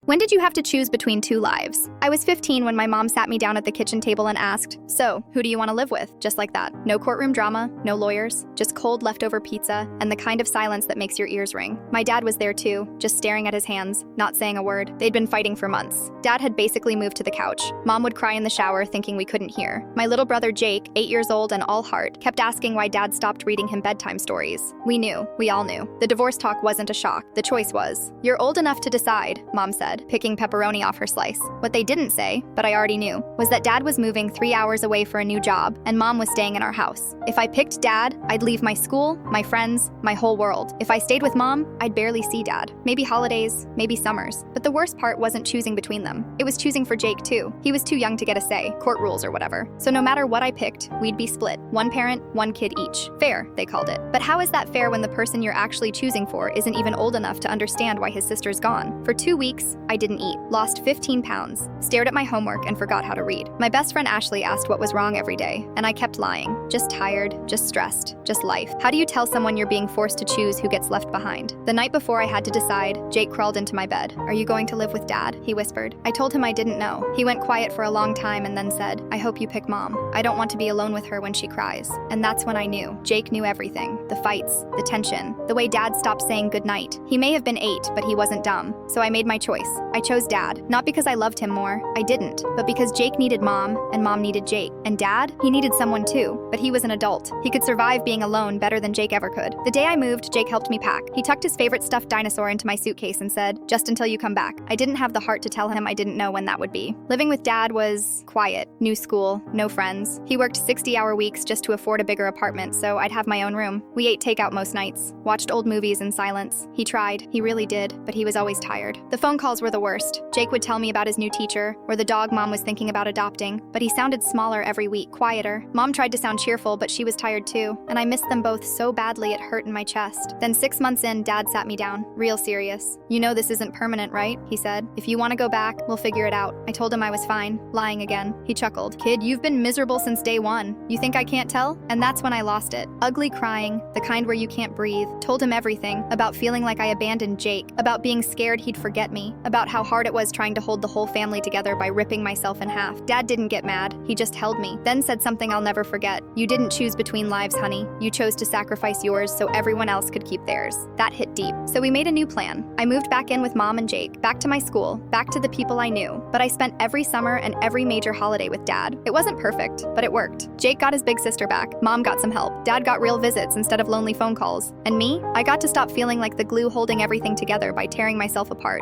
When did you have to choose between two lives? I was 15 when my mom sat me down at the kitchen table and asked, "So, who do you want to live with?" Just like that. No courtroom drama, no lawyers, just cold leftover pizza, and the kind of silence that makes your ears ring. My dad was there too, just staring at his hands, not saying a word. They'd been fighting for months. Dad had basically moved to the couch. Mom would cry in the shower thinking we couldn't hear. My little brother Jake, 8 years old and all heart, kept asking why Dad stopped reading him bedtime stories. We knew. We all knew. The divorce talk wasn't a shock. The choice was. "You're old enough to decide," Mom said, picking pepperoni off her slice. What they didn't say, but I already knew, was that Dad was moving 3 hours away for a new job, and Mom was staying in our house. If I picked Dad, I'd leave my school, my friends, my whole world. If I stayed with Mom, I'd barely see Dad. Maybe holidays, maybe summers. But the worst part wasn't choosing between them. It was choosing for Jake too. He was too young to get a say, court rules or whatever. So no matter what I picked, we'd be split. One parent, one kid each. Fair, they called it. But how is that fair when the person you're actually choosing for isn't even old enough to understand why his sister's gone? For 2 weeks, I didn't eat, lost 15 pounds, stared at my homework and forgot how to read. My best friend Ashley asked what was wrong every day, and I kept lying. Just tired, just stressed, just life. How do you tell someone you're being forced to choose who gets left behind? The night before I had to decide, Jake crawled into my bed. "Are you going to live with Dad?" he whispered. I told him I didn't know. He went quiet for a long time and then said, "I hope you pick Mom. I don't want to be alone with her when she cries." And that's when I knew. Jake knew everything. The fights, the tension, the way Dad stopped saying goodnight. He may have been 8, but he wasn't dumb. So I made my choice. I chose Dad, not because I loved him more. I didn't. But because Jake needed Mom, and Mom needed Jake. And Dad? He needed someone too. But he was an adult. He could survive being alone better than Jake ever could. The day I moved, Jake helped me pack. He tucked his favorite stuffed dinosaur into my suitcase and said, "Just until you come back." I didn't have the heart to tell him I didn't know when that would be. Living with Dad was quiet. New school, no friends. He worked 60-hour weeks just to afford a bigger apartment, so I'd have my own room. We ate takeout most nights, watched old movies in silence. He tried. He really did, but he was always tired. The phone calls were the worst. Jake would tell me about his new teacher, or the dog Mom was thinking about adopting, but he sounded smaller every week, quieter. Mom tried to sound cheerful, but she was tired too, and I missed them both so badly it hurt in my chest. Then 6 months in, Dad sat me down, real serious. "You know this isn't permanent, right?" he said. "If you want to go back, we'll figure it out." I told him I was fine, lying again. He chuckled. "Kid, you've been miserable since day one. You think I can't tell?" And that's when I lost it. Ugly crying, the kind where you can't breathe. Told him everything, about feeling like I abandoned Jake, about being scared he'd forget me, about how hard it was trying to hold the whole family together by ripping myself in half. Dad didn't get mad, he just held me, then said something I'll never forget. "You didn't choose between lives, honey. You chose to sacrifice yours so everyone else could keep theirs." That hit deep. So we made a new plan. I moved back in with Mom and Jake, back to my school, back to the people I knew. But I spent every summer and every major holiday with Dad. It wasn't perfect, but it worked. Jake got his big sister back. Mom got some help. Dad got real visits instead of lonely phone calls. And me? I got to stop feeling like the glue holding everything together by tearing myself apart.